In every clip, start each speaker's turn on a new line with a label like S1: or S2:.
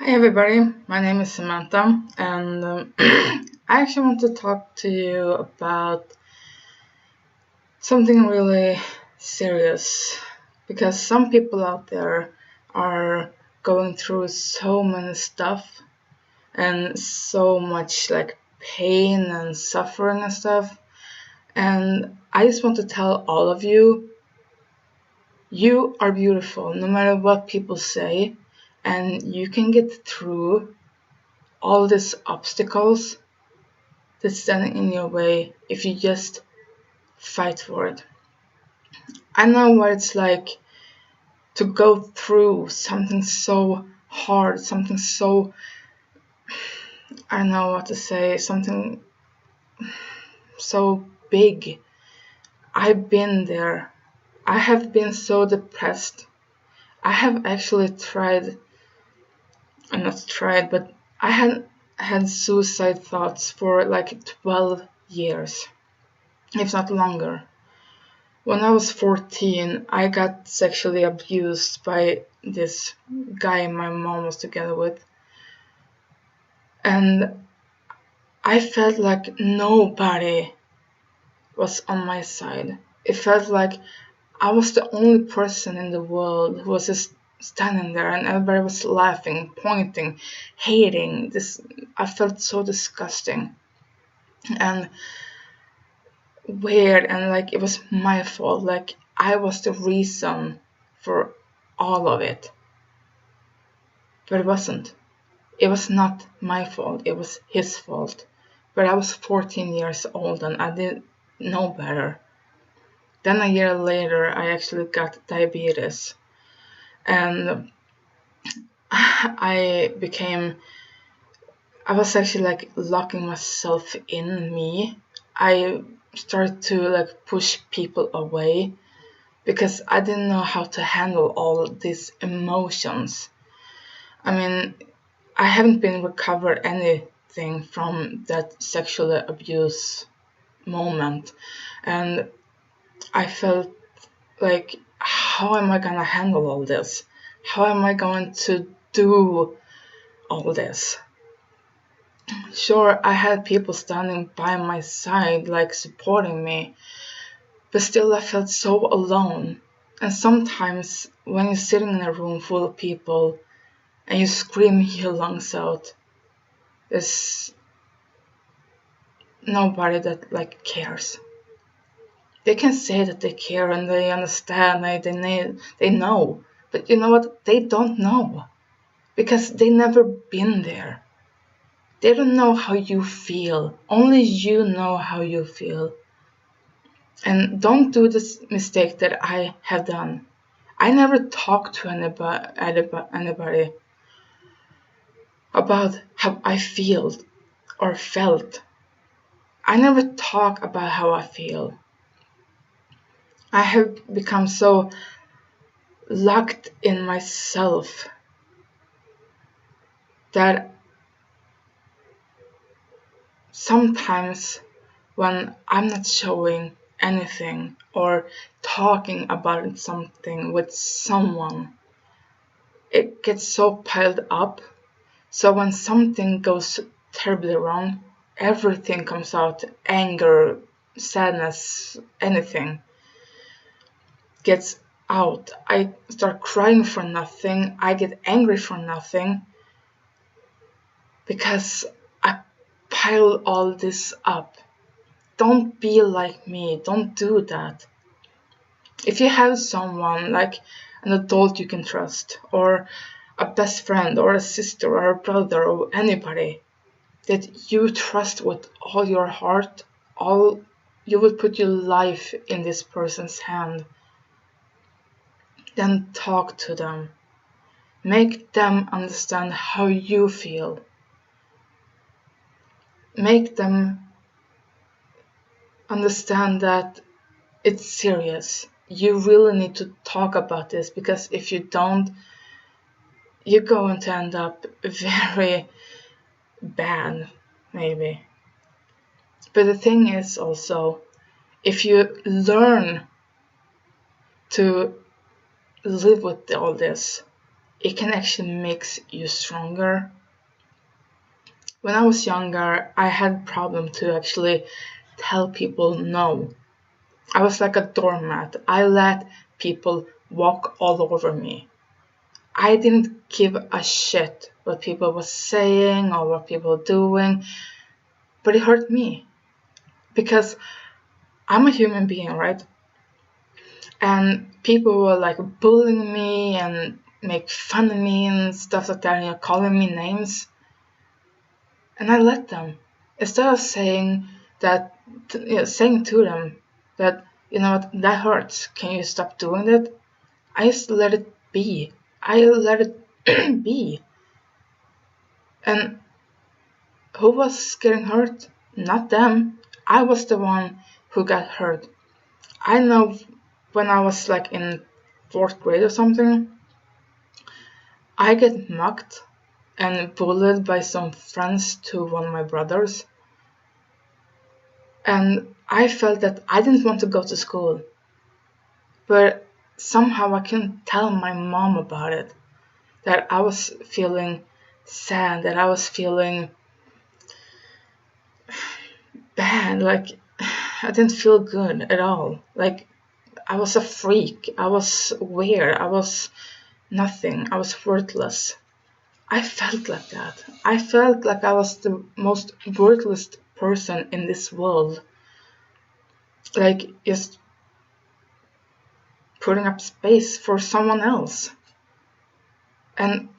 S1: Hi everybody, my name is Samantha and I actually want to talk to you about something really serious because some people out there are going through so many stuff and so much like pain and suffering and stuff, and I just want to tell all of you, you are beautiful no matter what people say, and you can get through all these obstacles that's standing in your way if you just fight for it. I know what it's like to go through something so hard, something so, I don't know what to say, something so big. I've been there. I have been so depressed. I have actually but I had suicide thoughts for like 12 years, if not longer. When I was 14, I got sexually abused by this guy my mom was together with. And I felt like nobody was on my side. It felt like I was the only person in the world who was just standing there, and everybody was laughing, pointing, hating. I felt so disgusting and weird, and like it was my fault. Like I was the reason for all of it. But it wasn't. It was not my fault. It was his fault. But I was 14 years old and I didn't know better. Then a year later, I actually got diabetes. And I was actually like locking myself in me. I started to like push people away because I didn't know how to handle all these emotions. I mean, I haven't been recovered anything from that sexual abuse moment, and I felt like, how am I gonna handle all this? How am I going to do all this? Sure, I had people standing by my side, like supporting me, but still I felt so alone. And sometimes when you're sitting in a room full of people and you scream your lungs out, there's nobody that like cares. They can say that they care and they understand, they know, but you know what? They don't know because they never been there. They don't know how you feel. Only you know how you feel. And don't do this mistake that I have done. I never talked to anybody about how I feel or felt. I never talk about how I feel. I have become so locked in myself that sometimes when I'm not showing anything or talking about something with someone, it gets so piled up. So when something goes terribly wrong, everything comes out: anger, sadness, anything gets out. I start crying for nothing. I get angry for nothing because I pile all this up. Don't be like me. Don't do that. If you have someone like an adult you can trust, or a best friend, or a sister, or a brother, or anybody that you trust with all your heart, you will put your life in this person's hand. Then talk to them. Make them understand how you feel. Make them understand that it's serious. You really need to talk about this, because if you don't, you're going to end up very bad, maybe. But the thing is also, if you learn to live with all this, it can actually make you stronger. When I was younger, I had a problem to actually tell people no. I was like a doormat. I let people walk all over me. I didn't give a shit what people were saying or what people were doing, but it hurt me because I'm a human being, right? And people were like bullying me and make fun of me and stuff like that, and calling me names. And I let them. Instead of saying that, saying to them that, you know what, that hurts. Can you stop doing that? I just let it be. I let it be. And who was getting hurt? Not them. I was the one who got hurt. I know when I was like in 4th grade or something, I get mocked and bullied by some friends to one of my brothers. And I felt that I didn't want to go to school. But somehow I couldn't tell my mom about it. That I was feeling sad, that I was feeling bad, like I didn't feel good at all. Like I was a freak, I was weird, I was nothing, I was worthless. I felt like that. I felt like I was the most worthless person in this world. Like just putting up space for someone else. And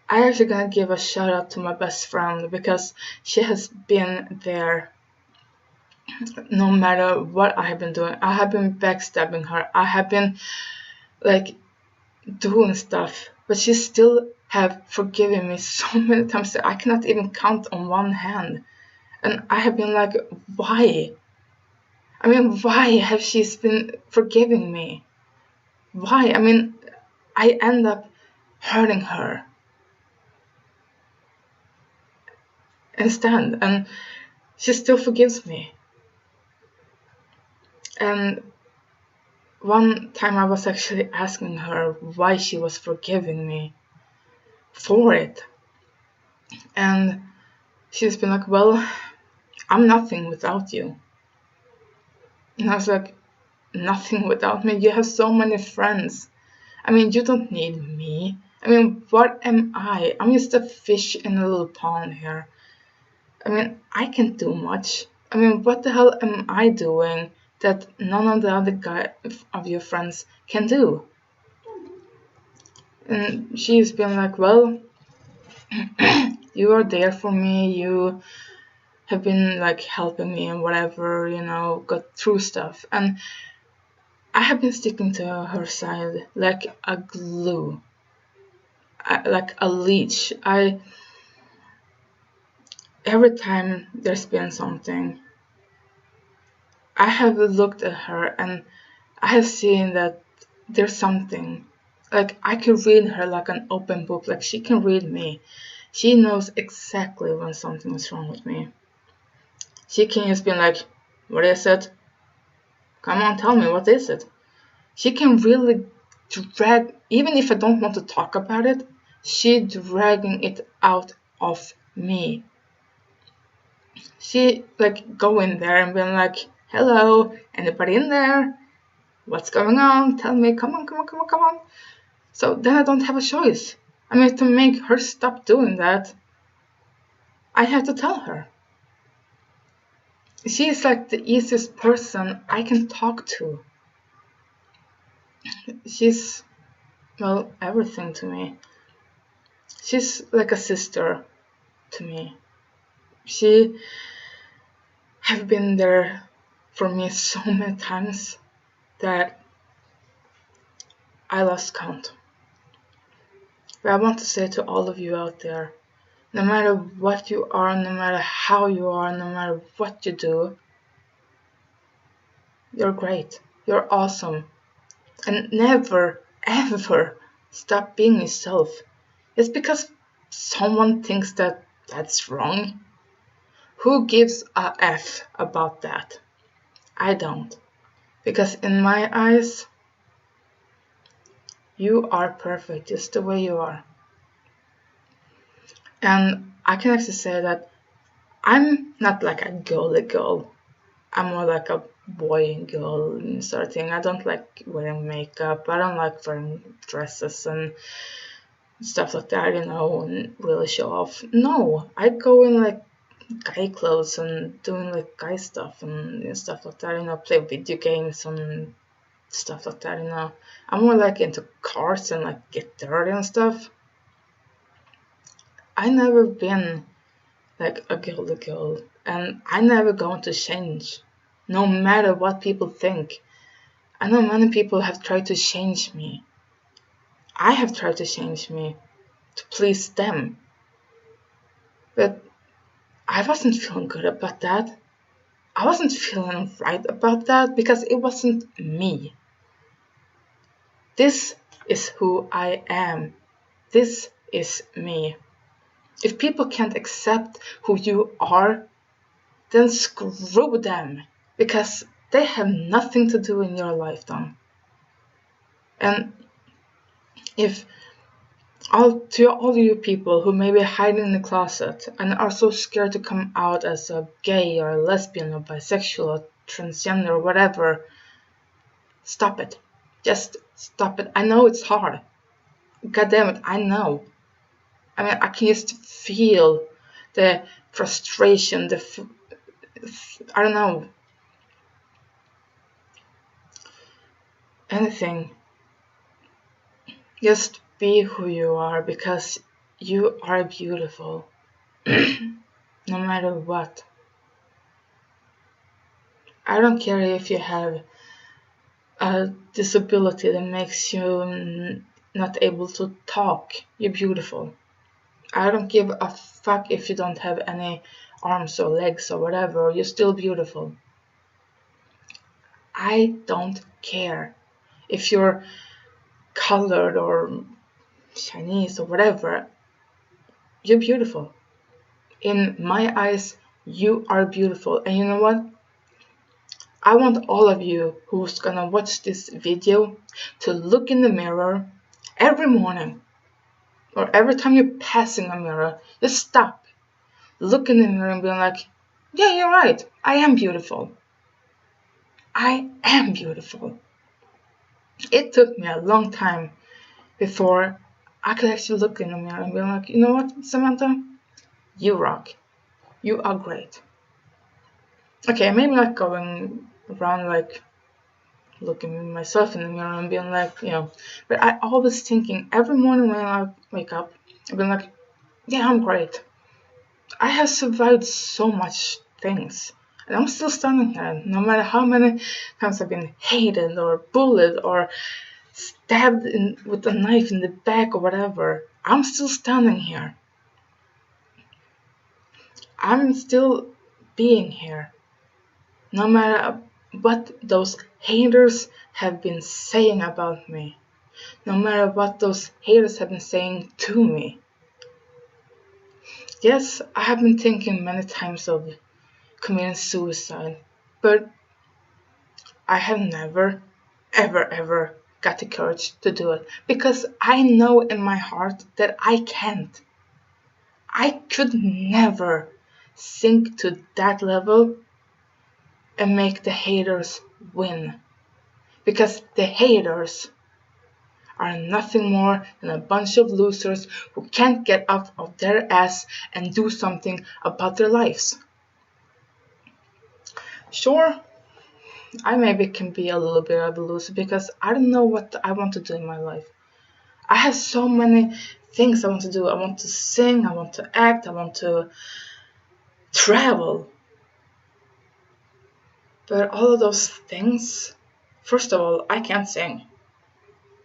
S1: I actually gonna give a shout out to my best friend because she has been there no matter what I have been doing. I have been backstabbing her. I have been like doing stuff, but she still have forgiven me so many times that I cannot even count on one hand. And I have been like, why? I mean, why have she been forgiving me? Why? I mean, I end up hurting her instead, and she still forgives me. And one time I was actually asking her why she was forgiving me for it. And she's been like, well, I'm nothing without you. And I was like, nothing without me? You have so many friends. I mean, you don't need me. I mean, what am I? I'm just a fish in a little pond here. I mean, I can't do much. I mean, what the hell am I doing that none of the other of your friends can do? And she's been like, well, you are there for me. You have been like helping me and whatever, got through stuff. And I have been sticking to her side like a glue, like a leech. Every time there's been something, I have looked at her and I have seen that there's something. Like I can read her like an open book, like she can read me. She knows exactly when something is wrong with me. She can just be like, what is it? Come on, tell me, what is it? She can really drag, even if I don't want to talk about it, she dragging it out of me. She like go in there and being like, hello, anybody in there? What's going on? Tell me, come on. So then I don't have a choice. I mean, to make her stop doing that, I have to tell her. She is like the easiest person I can talk to. She's, well, everything to me. She's like a sister to me. She have been there for me so many times that I lost count. But I want to say to all of you out there, no matter what you are, no matter how you are, no matter what you do, you're great. You're awesome. And never, ever stop being yourself. It's because someone thinks that that's wrong. Who gives a F about that? I don't. Because in my eyes, You are perfect just the way you are. And I can actually say that I'm not like a girly girl. I'm more like a boy and girl sort of thing. I don't like wearing makeup. I don't like wearing dresses and stuff like that, and really show off. No, I go in like guy clothes and doing like guy stuff and stuff like that, play video games and stuff like that. I'm more like into cars and like get dirty and stuff. I never been like a girly girl, and I never going to change, no matter what people think. I know many people have tried to change me. I have tried to change me to please them, but I wasn't feeling good about that. I wasn't feeling right about that because it wasn't me. This is who I am. This is me. If people can't accept who you are, then screw them, because they have nothing to do in your life then. And if to all you people who may be hiding in the closet and are so scared to come out as a gay or a lesbian or bisexual or transgender or whatever, stop it. Just stop it. I know it's hard. God damn it, I know. I mean, I can just feel the frustration, I don't know, anything. Just be who you are, because you are beautiful. No matter what. I don't care if you have a disability that makes you not able to talk. You're beautiful. I don't give a fuck if you don't have any arms or legs or whatever. You're still beautiful. I don't care if you're colored or Chinese or whatever. You're beautiful. In my eyes, you are beautiful. And you know what? I want all of you who's gonna watch this video to look in the mirror every morning, or every time you're passing a mirror. Just stop, look in the mirror and be like, yeah, you're right, I am beautiful. I am beautiful. It took me a long time before I could actually look in the mirror and be like, you know what, Samantha? You rock. You are great. Okay, maybe not going around like looking at myself in the mirror and being like, but I always thinking every morning when I wake up, I've been like, yeah, I'm great. I have survived so much things, and I'm still standing here, no matter how many times I've been hated or bullied or stabbed with a knife in the back or whatever. I'm still standing here. I'm still being here, no matter what those haters have been saying about me, no matter what those haters have been saying to me. Yes, I have been thinking many times of committing suicide, but I have never, ever got the courage to do it, because I know in my heart that I can't. I could never sink to that level and make the haters win, because the haters are nothing more than a bunch of losers who can't get up of their ass and do something about their lives. Sure, I maybe can be a little bit of a loser because I don't know what I want to do in my life. I have so many things I want to do. I want to sing, I want to act, I want to travel. But all of those things, first of all, I can't sing.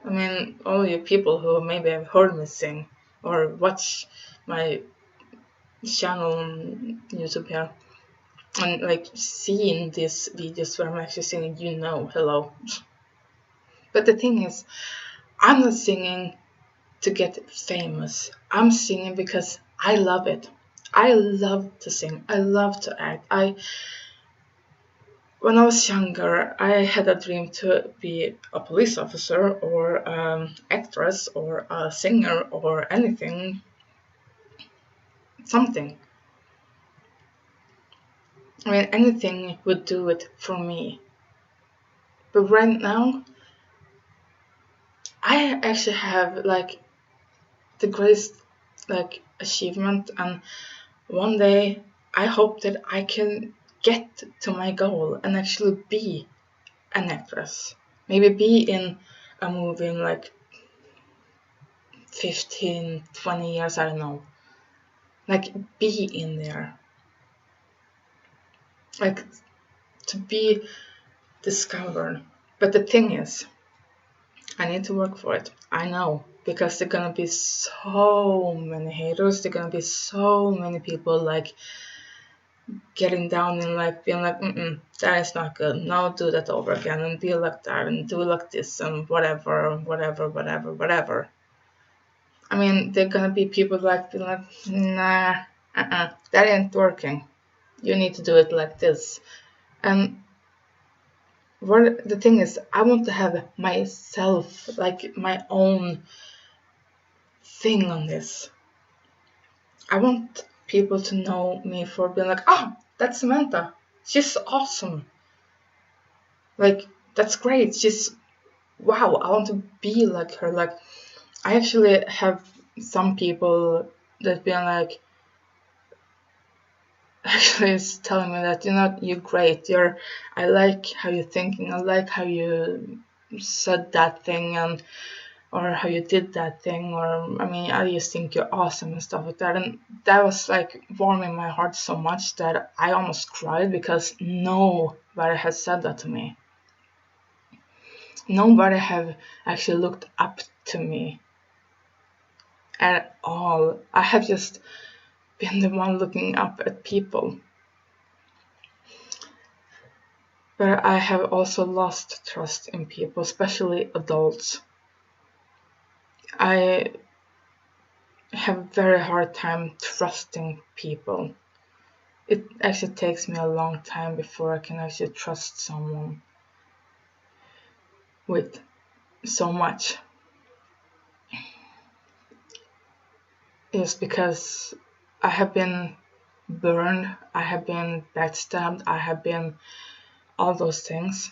S1: I mean, all you people who maybe have heard me sing or watch my channel on YouTube here and like seeing these videos where I'm actually singing, hello. But the thing is, I'm not singing to get famous. I'm singing because I love it. I love to sing. I love to act. When I was younger, I had a dream to be a police officer or actress or a singer or anything, something. I mean, anything would do it for me. But right now, I actually have like the greatest like achievement, and one day I hope that I can get to my goal and actually be an actress. Maybe be in a movie in like 15, 20 years, I don't know. Like be in there. Like to be discovered. But the thing is, I need to work for it. I know. Because there are gonna be so many haters, there are gonna be so many people like getting down and like being like, that is not good. No, do that over again and be like that and do like this and whatever. I mean, there are gonna be people like being like, nah, that ain't working. You need to do it like this. And what the thing is, I want to have myself, like my own thing on this. I want people to know me for being like, oh, that's Samantha. She's awesome. Like, that's great. She's, wow, I want to be like her. Like, I actually have some people that been like, actually is telling me that, you're great. I like how you're thinking. I like how you said that thing or how you did that thing, or I mean, I just think you're awesome and stuff like that. And that was like warming my heart so much that I almost cried because nobody has said that to me. Nobody have actually looked up to me at all. I have just been the one looking up at people. But I have also lost trust in people, especially adults. I have a very hard time trusting people. It actually takes me a long time before I can actually trust someone with so much. It's because I have been burned, I have been backstabbed, I have been all those things.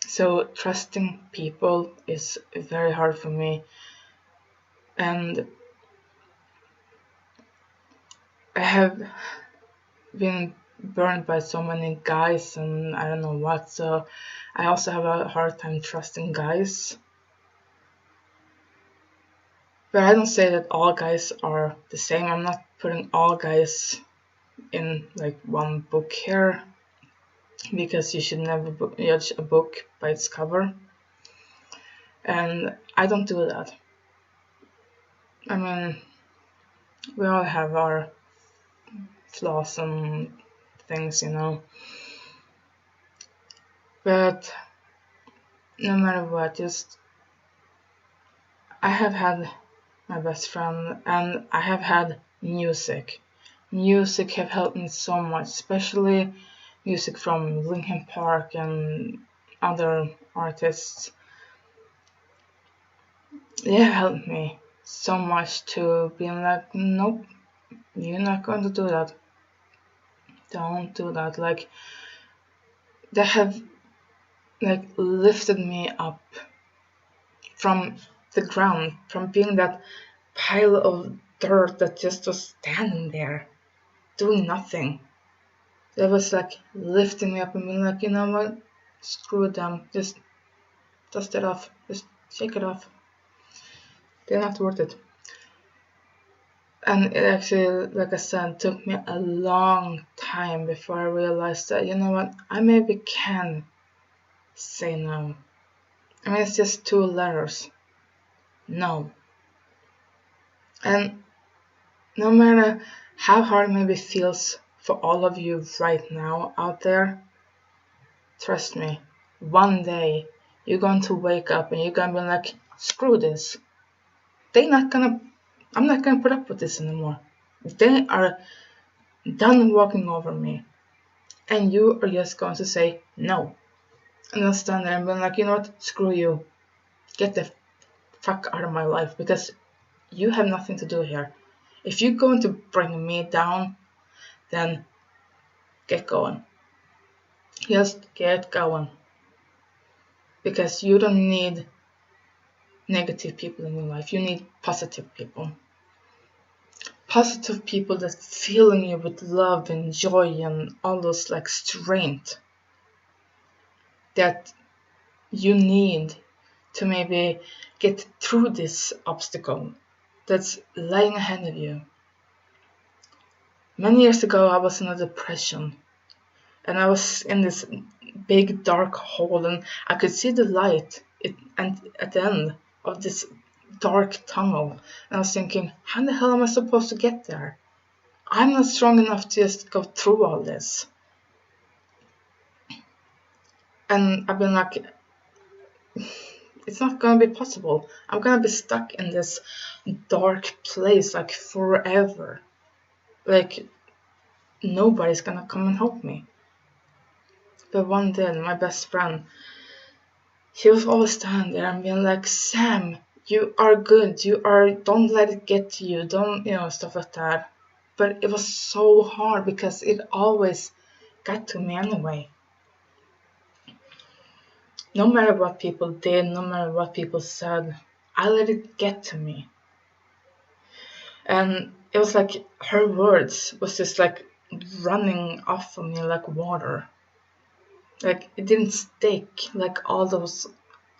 S1: So trusting people is very hard for me. And I have been burned by so many guys and I don't know what, so I also have a hard time trusting guys. But I don't say that all guys are the same. I'm not putting all guys in like one book here, because you should never judge a book by its cover. And I don't do that. I mean, we all have our flaws and things, But no matter what, just I have had my best friend and I have had music. Music have helped me so much, especially music from Linkin Park and other artists. They have helped me so much to being like, nope, you're not going to do that. Don't do that. Like, they have like lifted me up from the ground, from being that pile of dirt that just was standing there doing nothing. That was like lifting me up and being like, you know what, screw them, just dust it off, just shake it off. They're not worth it. And it actually, like I said, took me a long time before I realized that, you know what, I maybe can say no. I mean, it's just 2 letters. No. And no matter how hard it maybe feels for all of you right now out there, trust me, one day you're going to wake up and you're going to be like, screw this. I'm not going to put up with this anymore. They are done walking over me. And you are just going to say no. And I'll stand there and be like, you know what, screw you. Get the fuck out of my life, because you have nothing to do here. If you're going to bring me down, then get going. Just get going. Because you don't need negative people in your life. You need positive people. Positive people that filling you with love and joy and all those like strength that you need to maybe get through this obstacle that's lying ahead of you. Many years ago, I was in a depression, and I was in this big dark hole, and I could see the light and at the end of this dark tunnel, and I was thinking, how the hell am I supposed to get there? I'm not strong enough to just go through all this. And I've been like, it's not gonna be possible. I'm gonna be stuck in this dark place like forever. Like, nobody's gonna come and help me. But one day, my best friend, he was always standing there and being like, Sam, you are good. Don't let it get to you. Don't, stuff like that. But it was so hard because it always got to me anyway. No matter what people did, no matter what people said, I let it get to me. And it was like her words was just like running off of me like water. Like, it didn't stick like all those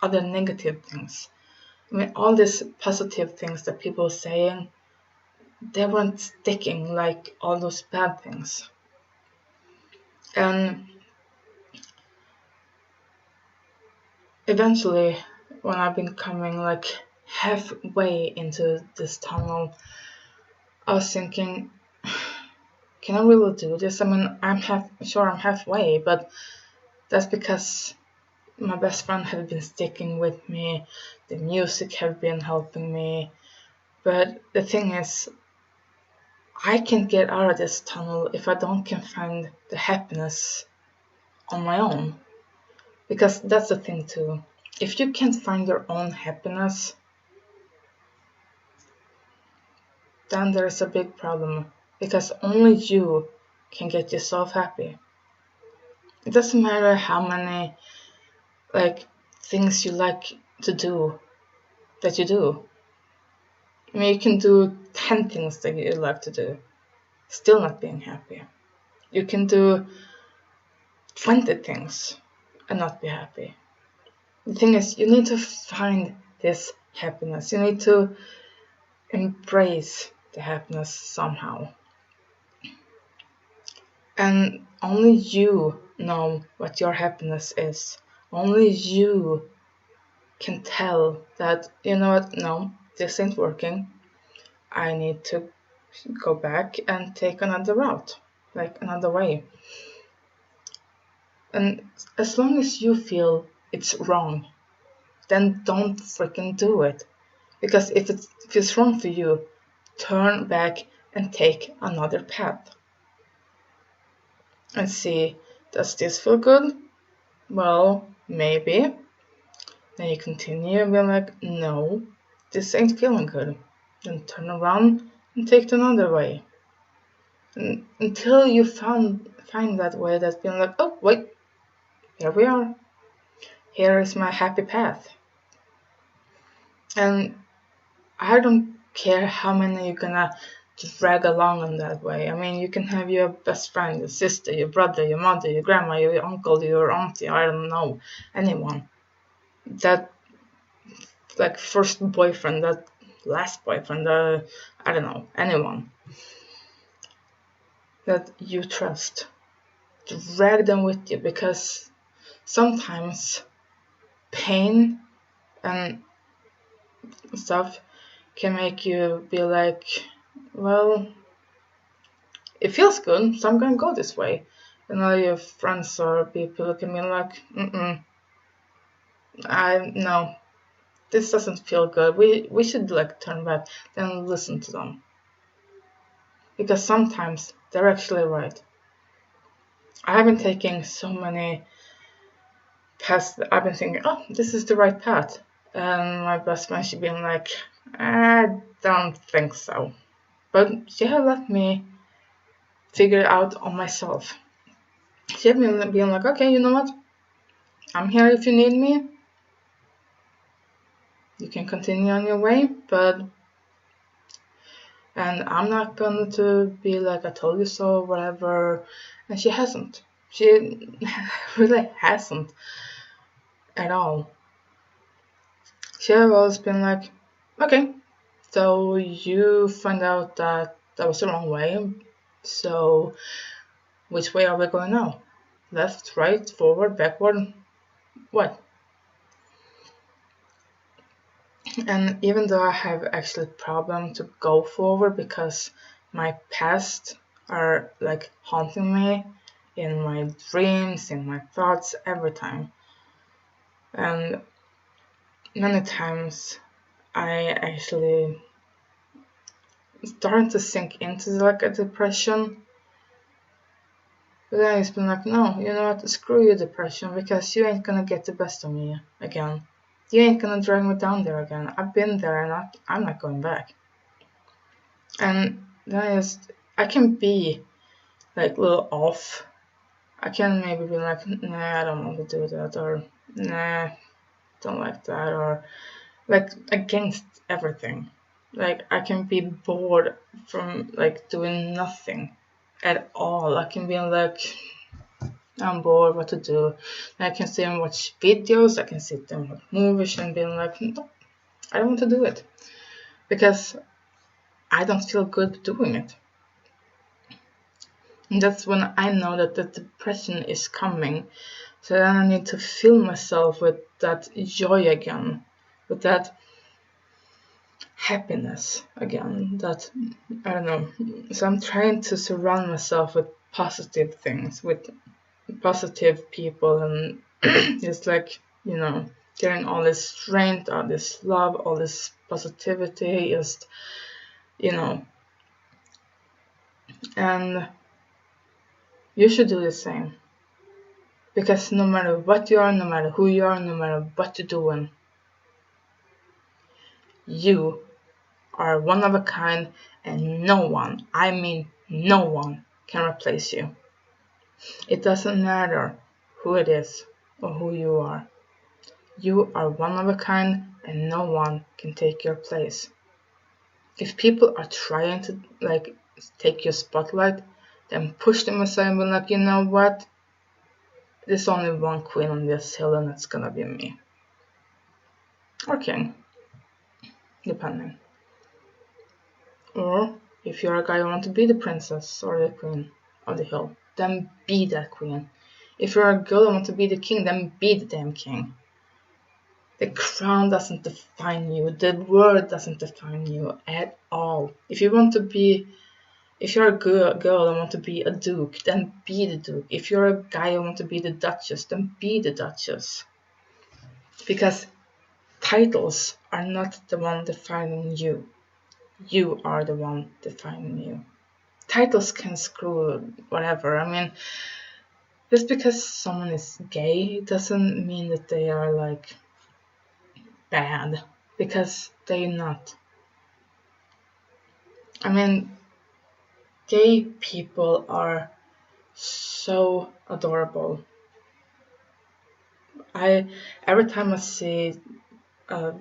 S1: other negative things. I mean, all these positive things that people were saying, they weren't sticking like all those bad things. And eventually, when I've been coming like halfway into this tunnel, I was thinking, can I really do this? I mean, I'm halfway, but that's because my best friend had been sticking with me, the music had been helping me. But the thing is, I can't get out of this tunnel if I don't can find the happiness on my own. Because that's the thing too. If you can't find your own happiness, then there's a big problem. Because only you can get yourself happy. It doesn't matter how many things you like to do that you do. I mean, you can do 10 things that you like to do, still not being happy. You can do 20 things and not be happy. The thing is, you need to find this happiness. You need to embrace the happiness somehow. And only you know what your happiness is. Only you can tell that, you know what, no, this ain't working. I need to go back and take another route, like another way. And as long as you feel it's wrong, then don't freaking do it. Because if it's wrong for you, turn back and take another path. And see, does this feel good? Well, maybe. Then you continue and be like, no, this ain't feeling good. Then turn around and take another way. And until you find that way that's been like, oh, wait, here we are. Here is my happy path. And I don't care how many you're gonna drag along on that way. I mean, you can have your best friend, your sister, your brother, your mother, your grandma, your uncle, your auntie, I don't know, anyone. That first boyfriend, that last boyfriend, I don't know, anyone that you trust. Drag them with you, because sometimes pain and stuff can make you be like, well, it feels good, so I'm gonna go this way. And all your friends or people look at me like, no, this doesn't feel good. We should turn back, then listen to them. Because sometimes they're actually right. I have been taking so many paths that I've been thinking, oh, this is the right path. And my best friend, she been like, I don't think so. But she had let me figure it out on myself. She had been being like, okay, you know what? I'm here if you need me. You can continue on your way, and I'm not going to be like, I told you so, whatever. And she hasn't. She really hasn't at all. She have always been like, okay, so you find out that that was the wrong way. So which way are we going now? Left, right, forward, backward? What? And even though I have actually problem to go forward because my past are like haunting me in my dreams, in my thoughts, every time. And many times I actually started to sink into like a depression. But then it's been like, no, you know what, screw your depression, because you ain't gonna get the best of me again. You ain't gonna drag me down there again. I've been there and I'm not going back. And then I can be like a little off. I can maybe be like, nah, I don't want to do that, or nah, don't like that, or like against everything. Like I can be bored from like doing nothing at all. I can be like, I'm bored, what to do. And I can sit and watch videos, I can sit and watch movies and be like, no, I don't want to do it. Because I don't feel good doing it. And that's when I know that the depression is coming. So then I need to fill myself with that joy again, with that happiness again, that, I don't know. So I'm trying to surround myself with positive things, with positive people, and just like, you know, getting all this strength, all this love, all this positivity, just, you know. And you should do the same. Because no matter what you are, no matter who you are, no matter what you're doing, you are one of a kind, and no one, I mean no one, can replace you. It doesn't matter who it is or who you are. You are one of a kind, and no one can take your place. If people are trying to like take your spotlight, then push them aside and be like, you know what? There's only one queen on this hill, and it's gonna be me. Or king, depending. Or if you're a guy who wants to be the princess or the queen of the hill, then be that queen. If you're a girl who wants to be the king, then be the damn king. The crown doesn't define you. The word doesn't define you at all. If you're a girl and want to be a duke, then be the duke. If you're a guy who want to be the duchess, then be the duchess. Because titles are not the one defining you. You are the one defining you. Titles can screw whatever. I mean, just because someone is gay doesn't mean that they are like bad, because they're not. I mean, gay people are so adorable. Every time I see a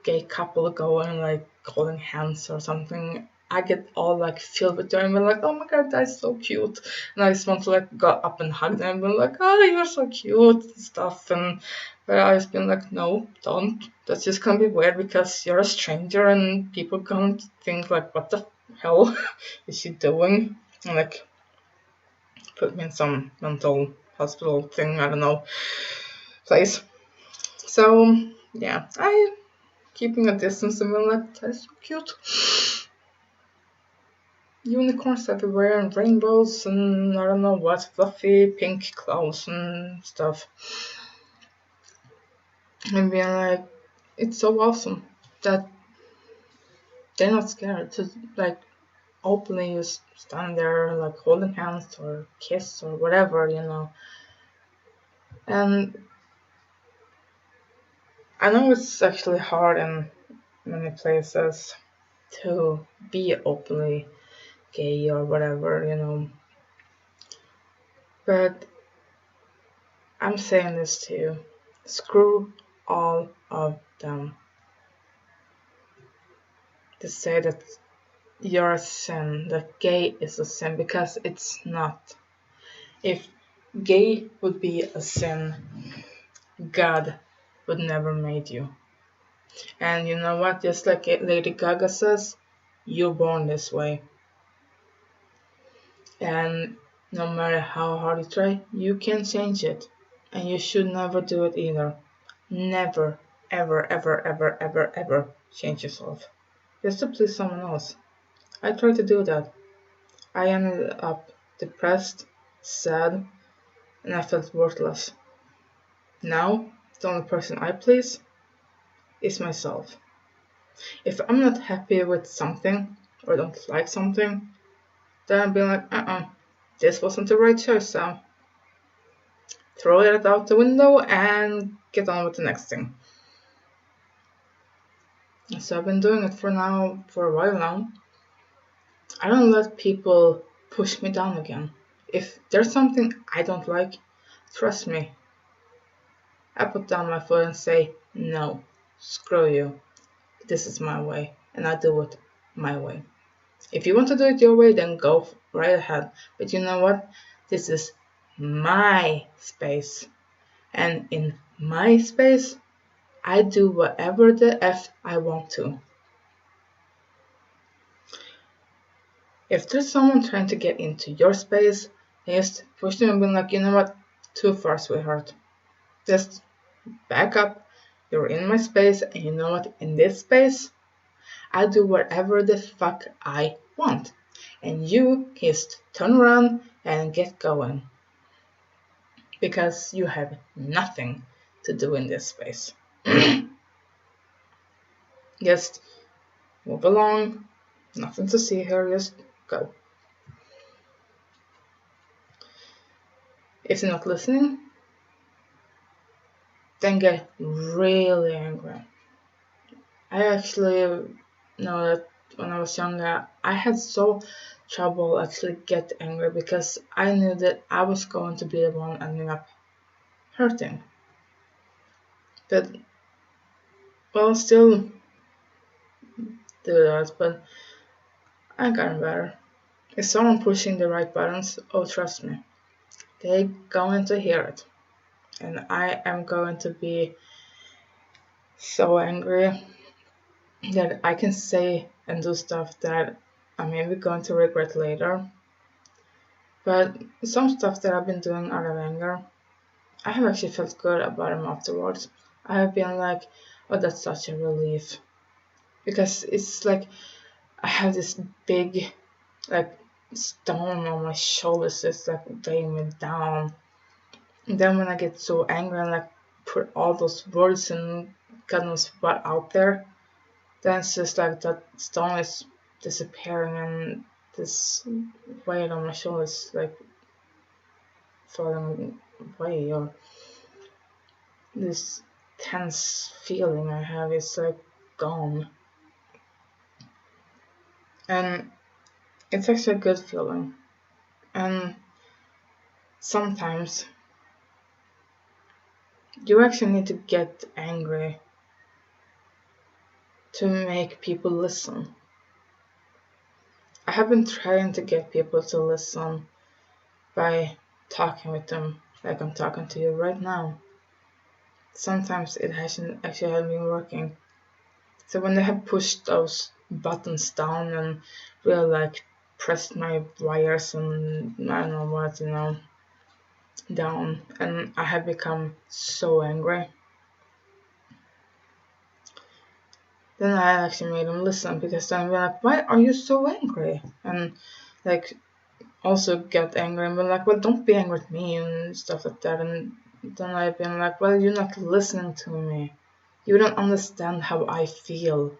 S1: gay couple going like holding hands or something, I get all like filled with joy and be like, oh my god, that's so cute. And I just want to like go up and hug them and be like, oh, you're so cute and stuff. And but I just been like, no, don't. That's just gonna be weird because you're a stranger and people gonna think like, what the hell is she doing? And like put me in some mental hospital thing, I don't know, place. So yeah, I keeping a distance and being like, that's so cute. Unicorns everywhere and rainbows and I don't know what, fluffy pink clothes and stuff. And being like, it's so awesome that they're not scared to like openly just stand there like holding hands or kiss or whatever, And I know it's actually hard in many places to be openly gay or whatever. But I'm saying this to you. Screw all of them. To say that you're a sin, that gay is a sin, because it's not. If gay would be a sin, God would never made you. And you know what? Just like Lady Gaga says, you're born this way. And no matter how hard you try, you can change it. And you should never do it either. Never, ever, ever, ever, ever, ever change yourself. Just to please someone else. I tried to do that. I ended up depressed, sad, and I felt worthless. Now, the only person I please is myself. If I'm not happy with something or don't like something, then I'll be like, this wasn't the right choice, so throw it out the window and get on with the next thing. So I've been doing it for a while now. I don't let people push me down again. If there's something I don't like, trust me, I put down my foot and say, no, screw you. This is my way, and I do it my way. If you want to do it your way, then go right ahead. But you know what? This is my space. And in my space, I do whatever the F I want to. If there's someone trying to get into your space, just push them and be like, you know what? Too far, sweetheart. Just back up. You're in my space, and you know what? In this space, I do whatever the fuck I want. And you can just turn around and get going. Because you have nothing to do in this space. Just move along. Nothing to see here. Just go. If you're not listening, then get really angry. I actually know that when I was younger, I had so trouble actually get angry because I knew that I was going to be the one ending up hurting. But, well, still do that, but I got better. If someone pushing the right buttons, oh, trust me, they're going to hear it. And I am going to be so angry that I can say and do stuff that I'm maybe going to regret later. But some stuff that I've been doing out of anger, I have actually felt good about them afterwards. I have been like, oh, that's such a relief. Because it's like I have this big like stone on my shoulders that's like weighing me down. And then when I get so angry and like put all those words and God knows what out there, then it's just like that stone is disappearing and this weight on my shoulders like falling away, or this tense feeling I have is like gone. And it's actually a good feeling. And sometimes you actually need to get angry to make people listen. I have been trying to get people to listen by talking with them like I'm talking to you right now. Sometimes it hasn't actually been working. So when they have pushed those buttons down and really like pressed my wires and I don't know what, down, and I have become so angry, then I actually made them listen, because then we're like, why are you so angry? And like also get angry and be like, well, don't be angry with me and stuff like that. And then I've been like, well, you're not listening to me. You don't understand how I feel.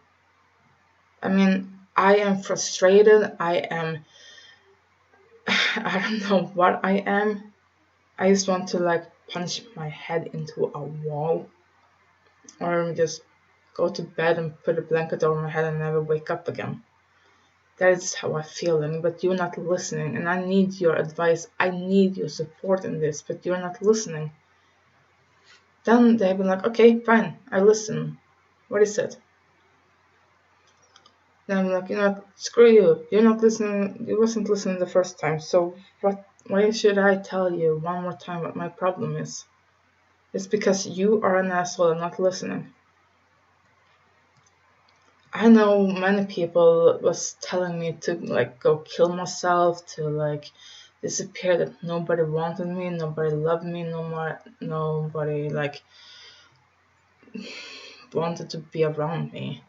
S1: I mean, I am frustrated. I don't know what I am. I just want to like punch my head into a wall, or just go to bed and put a blanket over my head and never wake up again. That is how I'm feeling, but you're not listening, and I need your advice. I need your support in this, but you're not listening. Then they've been like, okay, fine, I listen. What is it? Then I'm like, screw you. You're not listening. You wasn't listening the first time. So what? Why should I tell you one more time what my problem is? It's because you are an asshole and not listening. I know many people was telling me to like go kill myself, to like disappear, that nobody wanted me, nobody loved me, nobody like wanted to be around me.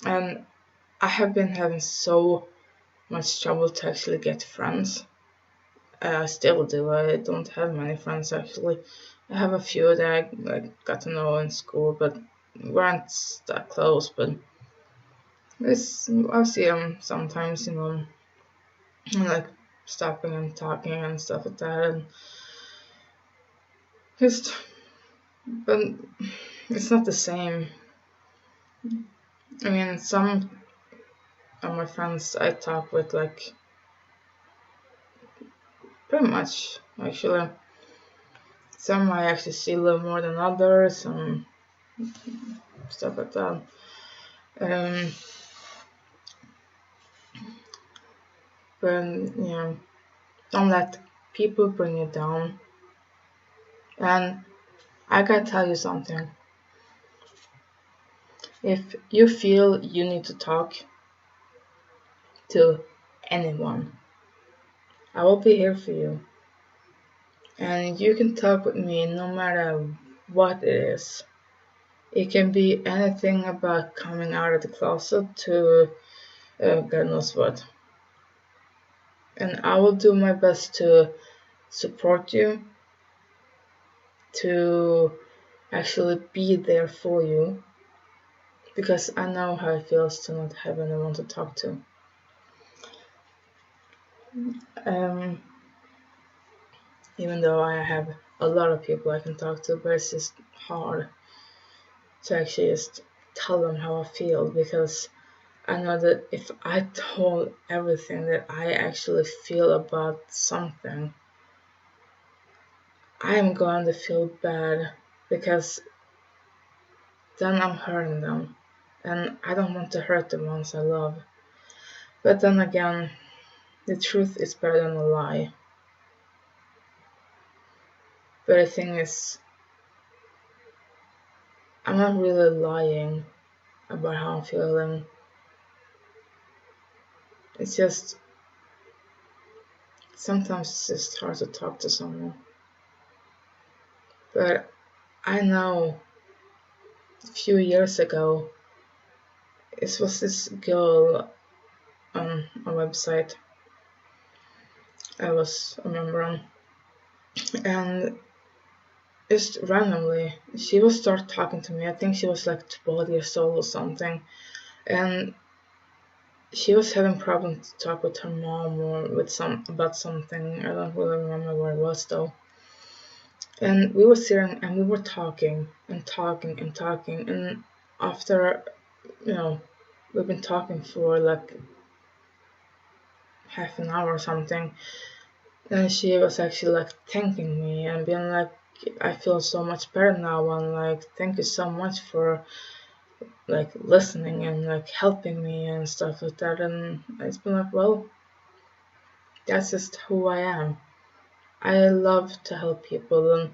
S1: And I have been having so much trouble to actually get friends. I still do. I don't have many friends actually. I have a few that I like got to know in school, but we weren't that close. But I see them sometimes, like stopping and talking and stuff like that, and just, but it's not the same. I mean, some of my friends I talk with like pretty much actually. Some I actually see a little more than others, and stuff like that. But don't let people bring you down. And I gotta tell you something. If you feel you need to talk to anyone, I will be here for you. And you can talk with me no matter what it is. It can be anything about coming out of the closet to God knows what. And I will do my best to support you, to actually be there for you, because I know how it feels to not have anyone to talk to. Even though I have a lot of people I can talk to, but it's just hard to actually just tell them how I feel, because I know that if I told everything that I actually feel about something, I'm going to feel bad, because then I'm hurting them, and I don't want to hurt the ones I love. But then again, the truth is better than a lie. But the thing is, I'm not really lying about how I'm feeling. It's just, sometimes it's just hard to talk to someone. But I know a few years ago, it was this girl on a website I was a member on, and just randomly she would start talking to me. I think she was like 12 years old or something, and she was having problems to talk with her mom or about something. I don't really remember what it was though. And we were sitting and we were talking and talking and talking, and after we've been talking for like half an hour or something, and she was actually like thanking me and being like, I feel so much better now, and like, thank you so much for like listening and like helping me and stuff like that. And it's been like, well, that's just who I am. I love to help people, and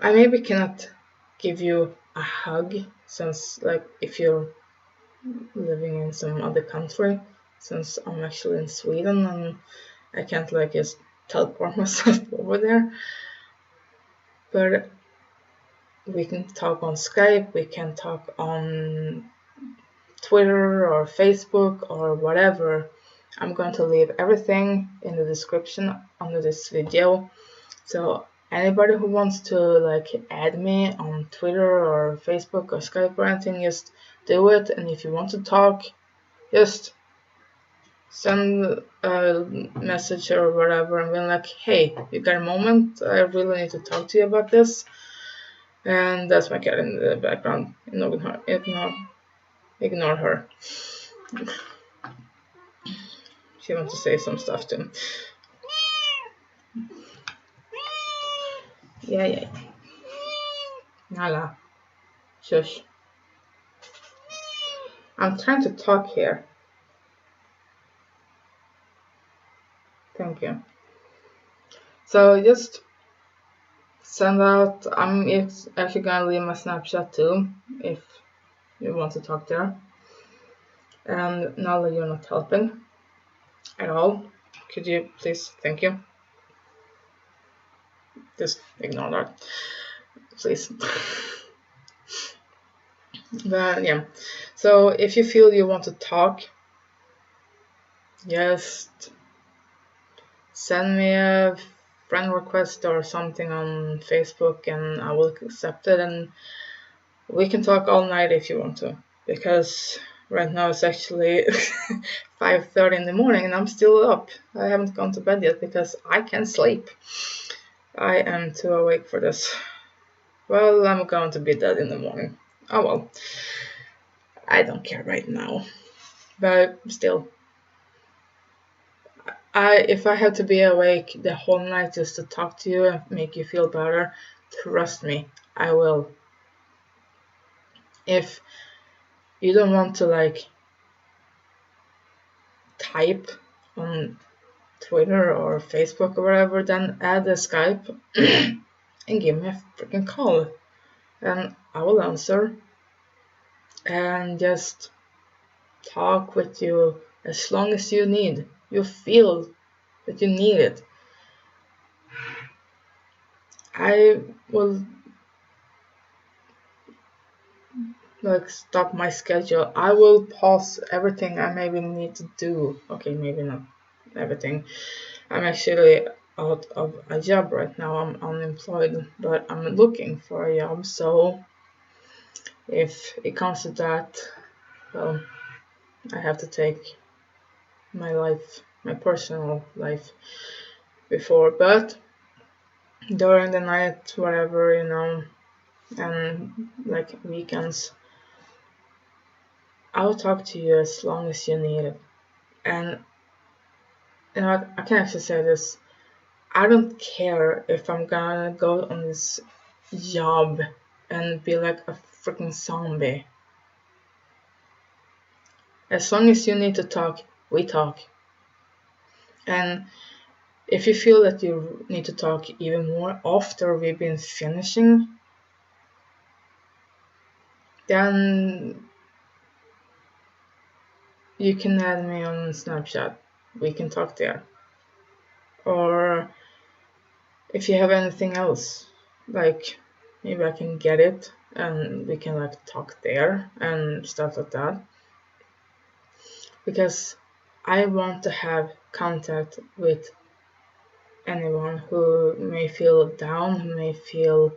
S1: I maybe cannot give you a hug, since like if you're living in some other country, since I'm actually in Sweden and I can't like just teleport myself over there. But we can talk on Skype, we can talk on Twitter or Facebook or whatever. I'm going to leave everything in the description under this video. So anybody who wants to like add me on Twitter or Facebook or Skype or anything, just do it. And if you want to talk, just send a message or whatever and be like, hey, you got a moment? I really need to talk to you about this. And that's my cat in the background. Ignore her. She wants to say some stuff too. Yeah. Nala. Shush. I'm trying to talk here. Thank you. So just send out. I'm actually gonna leave my Snapchat too, if you want to talk there. And now that you're not helping at all, could you please? Thank you. Just ignore that, please. But yeah, so if you feel you want to talk, just send me a friend request or something on Facebook and I will accept it, and we can talk all night if you want to, because right now it's actually 5:30 in the morning and I'm still up. I haven't gone to bed yet because I can't sleep. I am too awake for this. Well, I'm going to be dead in the morning. Oh well, I don't care right now, but still, if I have to be awake the whole night just to talk to you and make you feel better, trust me, I will. If you don't want to type on Twitter or Facebook or whatever, then add a Skype and give me a freaking call and I will answer and just talk with you as long as you need. You feel that you need it. I will stop my schedule. I will pause everything I maybe need to do. Okay, maybe not everything. I'm actually out of a job right now. I'm unemployed, but I'm looking for a job. So if it comes to that, well, I have to take my life, my personal life before. But during the night, whatever, and weekends, I'll talk to you as long as you need it. And I can actually say this. I don't care if I'm gonna go on this job and be like a freaking zombie. As long as you need to talk, we talk. And if you feel that you need to talk even more after we've been finishing, then you can add me on Snapchat. We can talk there. Or if you have anything else, maybe I can get it and we can talk there and stuff like that. Because I want to have contact with anyone who may feel down, who may feel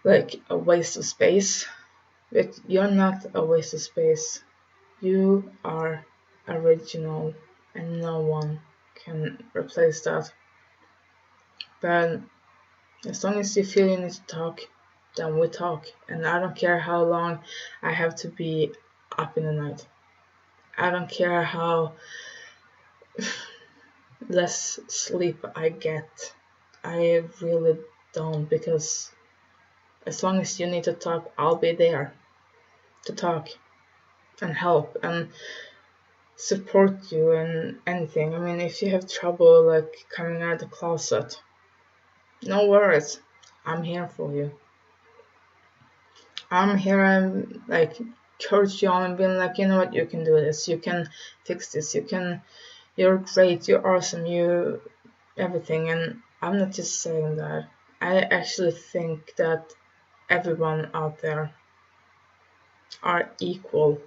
S1: like a waste of space. But you're not a waste of space. You are original and no one can replace that. But as long as you feel you need to talk, then we talk. And I don't care how long I have to be up in the night. I don't care how less sleep I get. I really don't, because as long as you need to talk, I'll be there to talk and help and support you in anything. I mean, if you have trouble coming out of the closet, no worries, I'm here for you. I'm here and encourage you on and being you know what, you can do this, you can fix this, you're great, you're awesome, you everything. And I'm not just saying that. I actually think that everyone out there are equal.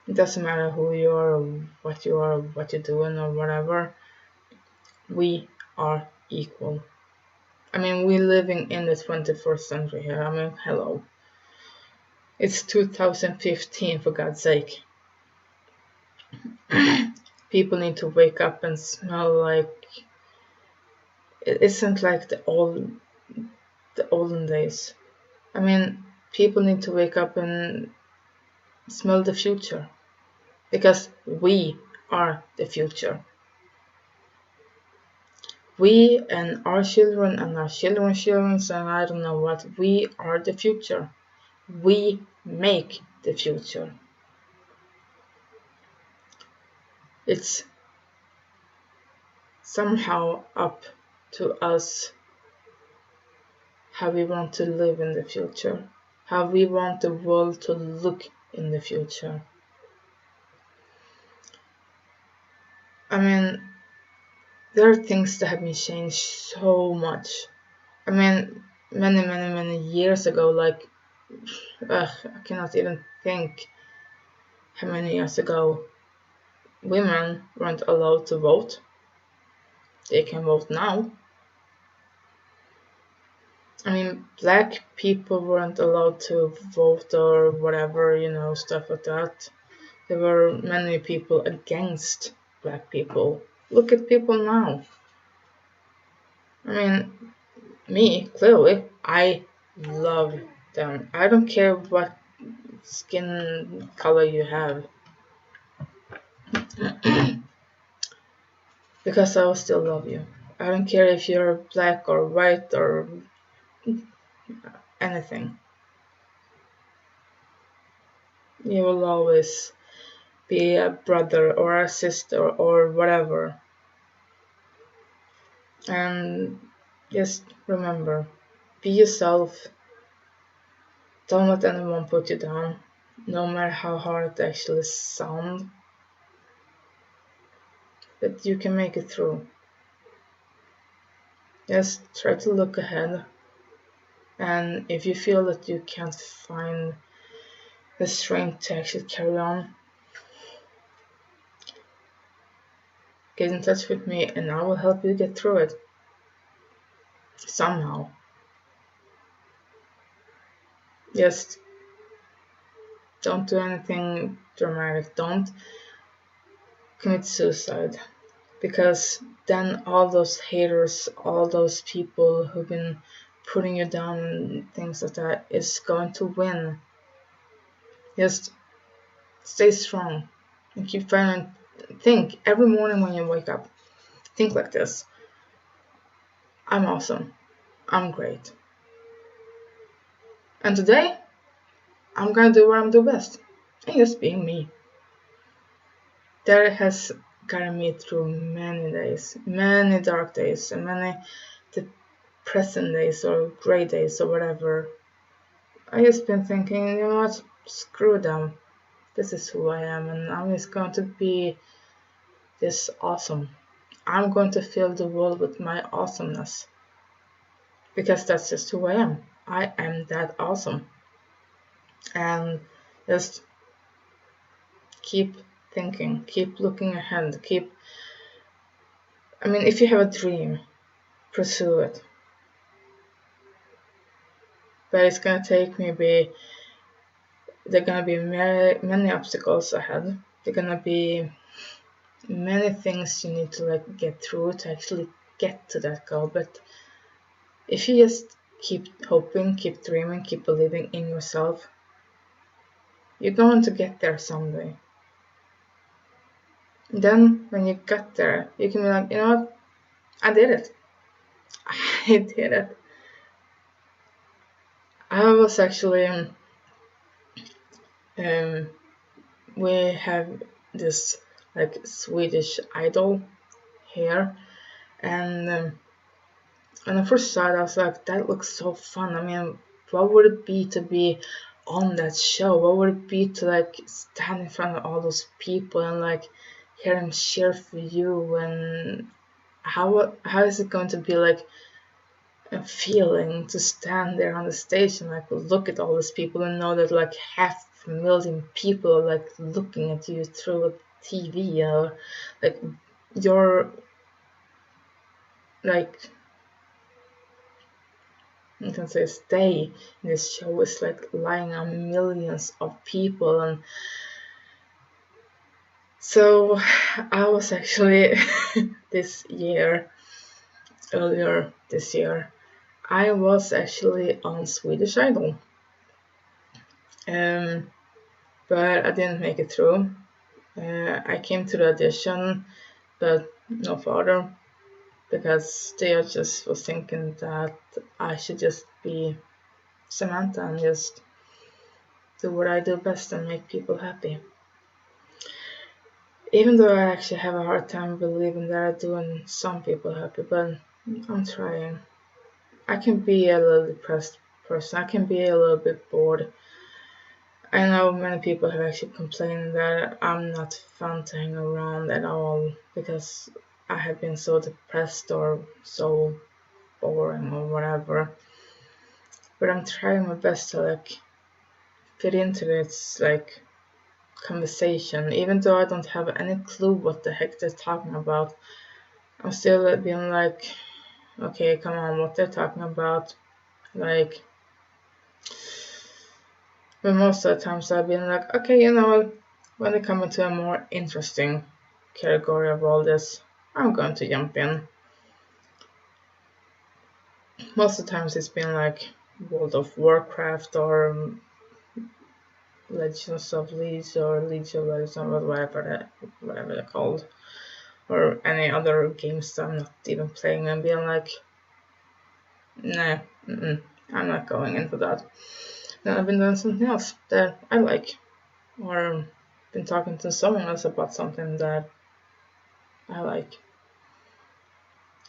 S1: It doesn't matter who you are, or what you're doing, or whatever. We are equal. I mean, we're living in the 21st century here. I mean, hello. It's 2015, for God's sake. People need to wake up and smell like... It isn't like the olden days. I mean, people need to wake up and smell the future. Because we are the future. We and our children and our children's children and I don't know what, we are the future. We make the future. It's somehow up to us how we want to live in the future, how we want the world to look in the future. I mean, there are things that have been changed so much. I mean, many years ago, like, I cannot even think how many years ago, women weren't allowed to vote. They can vote now. I mean, black people weren't allowed to vote or whatever, stuff like that. There were many people against black people. Look at people now. I mean, me, clearly, I love them. I don't care what skin color you have. Because I will still love you. I don't care if you're black or white or anything. You will always be a brother or a sister or whatever. And just remember, be yourself. Don't let anyone put you down, no matter how hard it actually sounds. But you can make it through. Just try to look ahead. And if you feel that you can't find the strength to actually carry on, get in touch with me and I will help you get through it. Somehow. Just don't do anything dramatic. Don't commit suicide. Because then all those haters, all those people who've been putting you down and things like that is going to win. Just stay strong and keep trying to think every morning when you wake up. Think like this. I'm awesome. I'm great. And today, I'm gonna do what I'm doing best. And just being me. That has gotten me through many days, many dark days, and many depressing days or gray days or whatever. I just been thinking, you know what, screw them. This is who I am, and I'm just going to be this awesome. I'm going to fill the world with my awesomeness. Because that's just who I am. I am that awesome. And just keep thinking, keep looking ahead, if you have a dream, pursue it. But it's gonna take maybe, there are gonna be many obstacles ahead. There are gonna be many things you need to get through to actually get to that goal. But if you just keep hoping, keep dreaming, keep believing in yourself, you're going to get there someday. Then when you get there, you can be like, you know what, I did it. I did it. I was actually, we have this Swedish idol here, and when I first saw it, I was like, that looks so fun. What would it be to be on that show? What would it be to stand in front of all those people and hear them cheer for you? And how is it going to be a feeling to stand there on the stage and look at all these people and know that 500,000 people are looking at you through a TV, or you're you can say stay in this show is like lying on millions of people. And so I was actually earlier this year, I was actually on Swedish Idol. But I didn't make it through. I came to the audition, but no further, because they just was thinking that I should just be Samantha and just do what I do best and make people happy. Even though I actually have a hard time believing that I'm doing some people happy, but I'm trying. I can be a little depressed person. I can be a little bit bored. I know many people have actually complained that I'm not fun to hang around at all because I have been so depressed or so boring or whatever. But I'm trying my best to like fit into this like conversation, even though I don't have any clue what the heck they're talking about. I'm still being like, okay, come on, what they're talking about, like. But most of the times I've been like, okay, you know what, when they come into a more interesting category of all this, I'm going to jump in. Most of the times it's been like World of Warcraft or Legends of Leeds or League of Legends or whatever they're called, or any other games that I'm not even playing, and being like, nah, I'm not going into that. Then I've been doing something else that I like, or been talking to someone else about something that I like.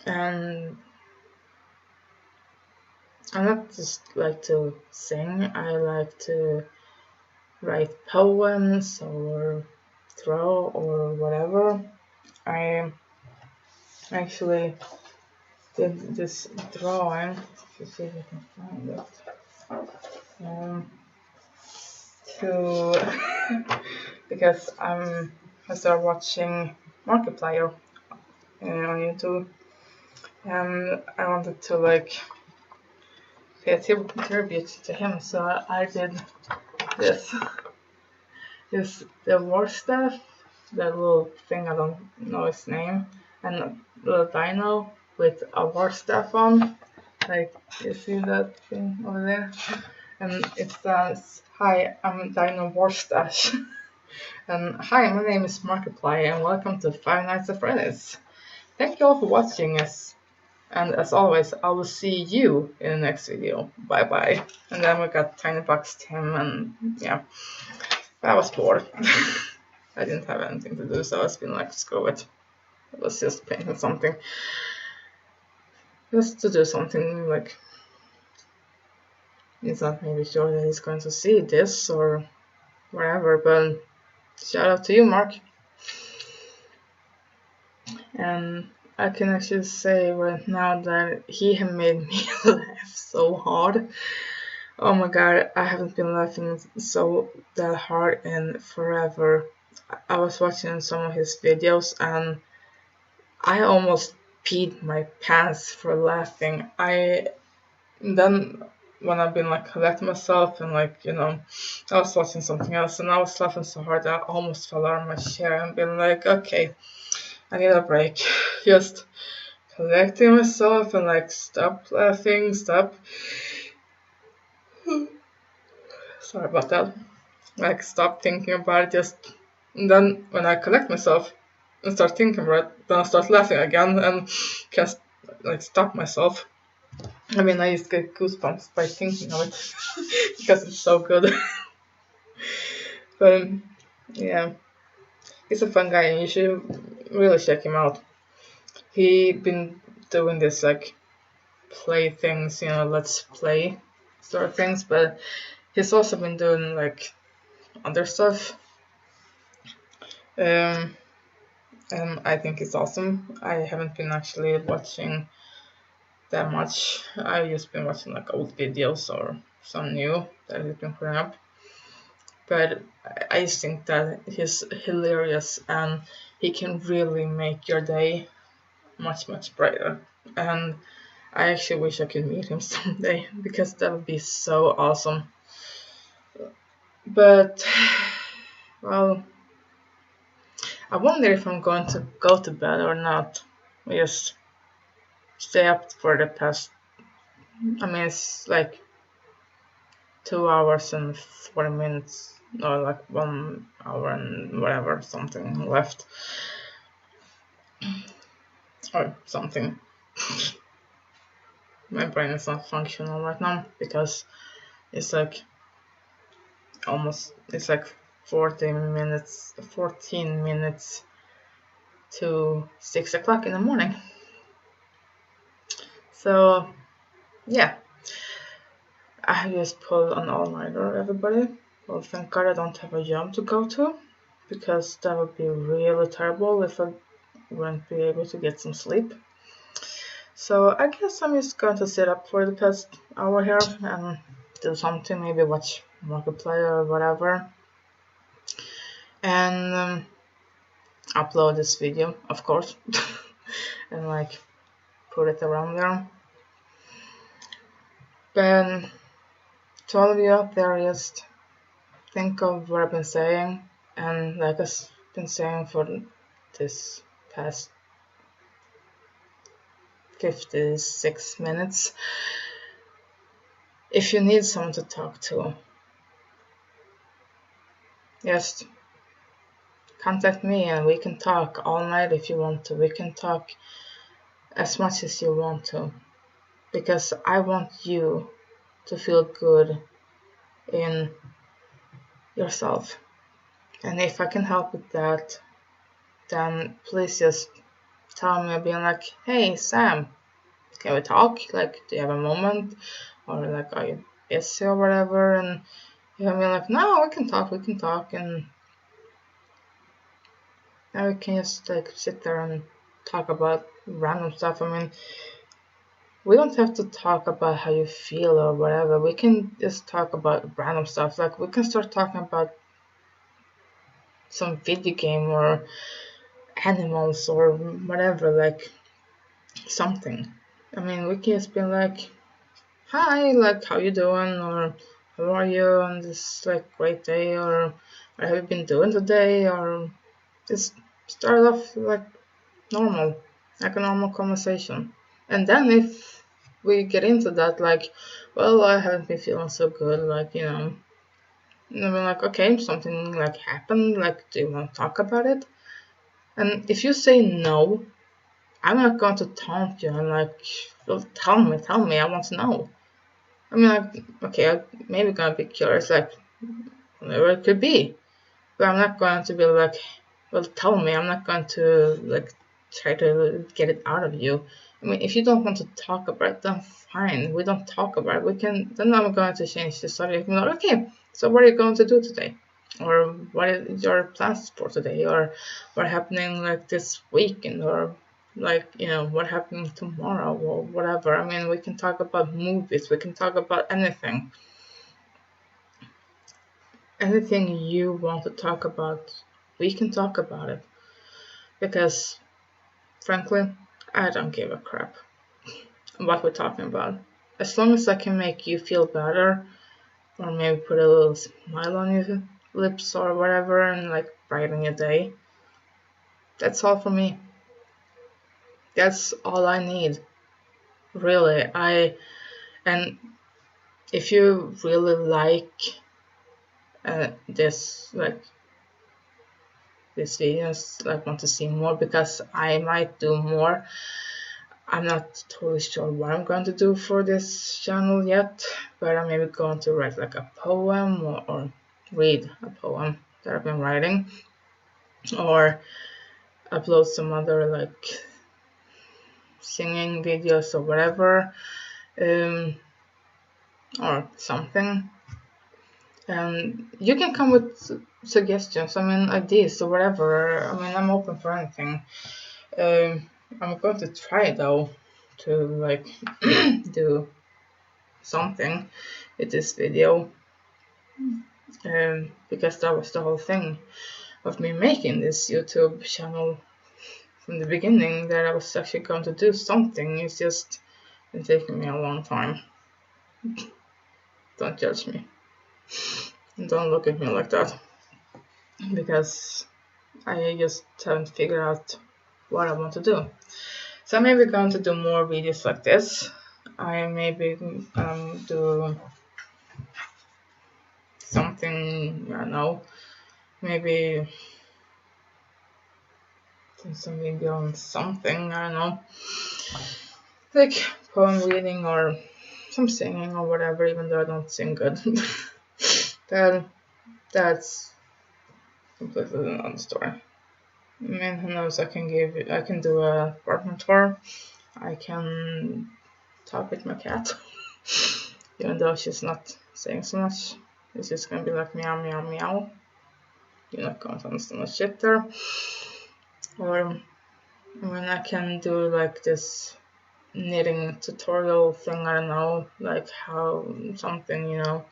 S1: And I not just like to sing, I like to write poems or draw or whatever. I actually did this drawing, let's see if I can find it, because I started watching Markiplier on YouTube, and I wanted to like pay a tribute to him, so I did this. The war staff, that little thing, I don't know its name, and a little dino with a war staff on. Like, you see that thing over there? And it says, "Hi, I'm Dino Warstash." And hi, my name is Markiplier, and welcome to Five Nights at Freddy's. Thank you all for watching us. And as always, I will see you in the next video. Bye bye. And then we got Tiny Box Tim, and yeah. But I was bored. I didn't have anything to do, so I was being like, screw it. I was just painting something. Just to do something like, he's not maybe sure that he's going to see this or whatever, but shout out to you, Mark. And I can actually say right now that he had made me laugh so hard. Oh my god, I haven't been laughing so that hard in forever. I was watching some of his videos and I almost peed my pants for laughing. Then when I've been like collecting myself and like, you know, I was watching something else and I was laughing so hard that I almost fell out of my chair and been like, okay, I need a break. Just collecting myself and like stop laughing, stop. Sorry about that. Like stop thinking about it. Just and then when I collect myself and start thinking about it, then I start laughing again and can't like stop myself. I mean, I just get goosebumps by thinking of it because it's so good. But yeah, he's a fun guy and you should really check him out. He been doing this like play things, you know, let's play sort of things, but he's also been doing like other stuff. And I think it's awesome. I haven't been actually watching that much. I've just been watching like old videos or some new that he's been putting up. But I just think that he's hilarious and he can really make your day much, much brighter. And I actually wish I could meet him someday, because that would be so awesome. But, well, I wonder if I'm going to go to bed or not. Just stay up for the past, I mean, it's like 2 hours and 40 minutes, or like 1 hour and whatever, something left. Or something. My brain is not functional right now, because it's like it's like 14 minutes to 6 o'clock in the morning. So, yeah. I just pulled an all-nighter, everybody. Well, thank God I don't have a job to go to, because that would be really terrible if I wouldn't be able to get some sleep. So I guess I'm just going to sit up for the past hour here and do something, maybe watch Markiplier or whatever, and upload this video, of course, and like put it around there. But to all of you out there, just think of what I've been saying, and like I've been saying for this past 56 minutes, if you need someone to talk to, just contact me and we can talk all night if you want to. We can talk as much as you want to, because I want you to feel good in yourself. And if I can help with that, then please just tell me, being like, hey Sam, can we talk? Like, do you have a moment? Or like, are you busy or whatever? And you know, like, no, we can talk, and now we can just like sit there and talk about random stuff. I mean, we don't have to talk about how you feel or whatever. We can just talk about random stuff. Like, we can start talking about some video game or animals or whatever, like something. I mean, we can just be like, hi, like, how you doing, or how are you on this like great day, or what have you been doing today, or just start off like normal, like a normal conversation. And then if we get into that, like, well, I haven't been feeling so good, like, you know, and I'm like, okay, something like happened, like, do you want to talk about it? And if you say no, I'm not going to taunt you and like, well, tell me, I want to know. I mean, like, okay, I'm maybe gonna be curious, like, whatever it could be, but I'm not going to be like, well, tell me. I'm not going to like try to get it out of you. I mean, if you don't want to talk about it, then fine, we don't talk about it. We can. Then I'm going to change the subject. Like, okay, so what are you going to do today? Or what is your plans for today? Or what happening like this weekend? Or like, you know, what happening tomorrow or whatever. I mean, we can talk about movies. We can talk about anything. Anything you want to talk about, we can talk about it. Because, frankly, I don't give a crap what we're talking about. As long as I can make you feel better, or maybe put a little smile on your lips or whatever, and like brighten your day, that's all for me. That's all I need. Really. And if you really like this videos, like want to see more, because I might do more. I'm not totally sure what I'm going to do for this channel yet, but I'm maybe going to write like a poem, or read a poem that I've been writing, or upload some other like singing videos or whatever, or something. And you can come with suggestions, I mean, ideas or whatever. I mean, I'm open for anything. I'm going to try though to like do something with this video, because that was the whole thing of me making this YouTube channel from the beginning, that I was actually going to do something. It's just It's taken me a long time. Don't judge me. Don't look at me like that. Because I just haven't figured out what I want to do. So I'm maybe going to do more videos like this. I maybe do something, I don't know, maybe some video on something, I don't know, like poem reading or some singing or whatever, even though I don't sing good. Then that's completely another story. I mean, who knows, I can do a apartment tour, I can talk with my cat, even though she's not saying so much. It's just gonna be like meow, meow, meow. You're not going to understand the shit there. Or when I can do like this knitting tutorial thing, I don't know, like how something, you know,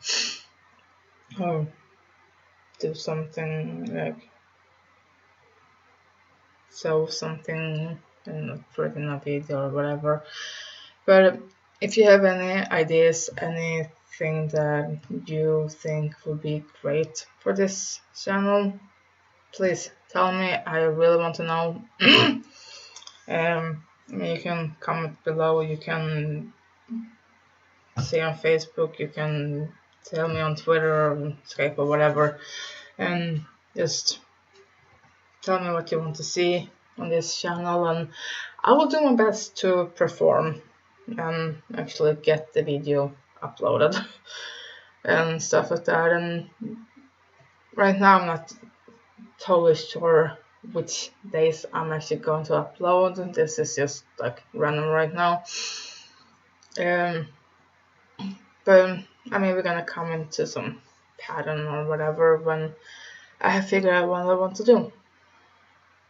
S1: or do something like sew something and put it in a video or whatever. But if you have any ideas, anything that you think would be great for this channel, please tell me. I really want to know. You can comment below, you can say on Facebook, you can tell me on Twitter or Skype or whatever, and just tell me what you want to see on this channel, and I will do my best to perform and actually get the video uploaded and stuff like that. And right now I'm not totally sure which days I'm actually going to upload. This is just like random right now. But I mean, we're gonna come into some pattern or whatever when I have figured out what I want to do.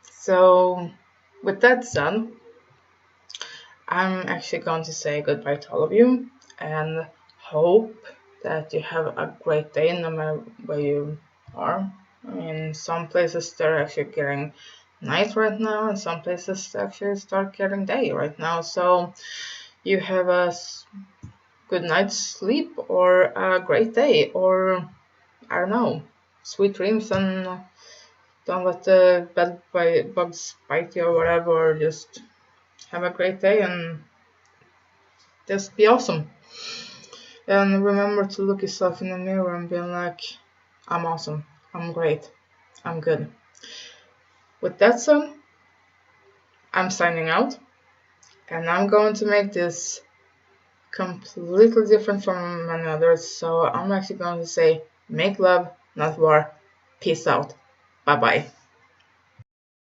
S1: So with that said, I'm actually going to say goodbye to all of you and hope that you have a great day no matter where you are. I mean, some places they're actually getting night right now, and some places actually start getting day right now. So you have a good night's sleep or a great day, or I don't know, sweet dreams, and don't let the bed bugs bite you or whatever, or just have a great day and just be awesome. And remember to look yourself in the mirror and be like, I'm awesome, I'm great, I'm good. With that said, I'm signing out, and I'm going to make this completely different from many others. So I'm actually going to say, make love, not war. Peace out. Bye bye.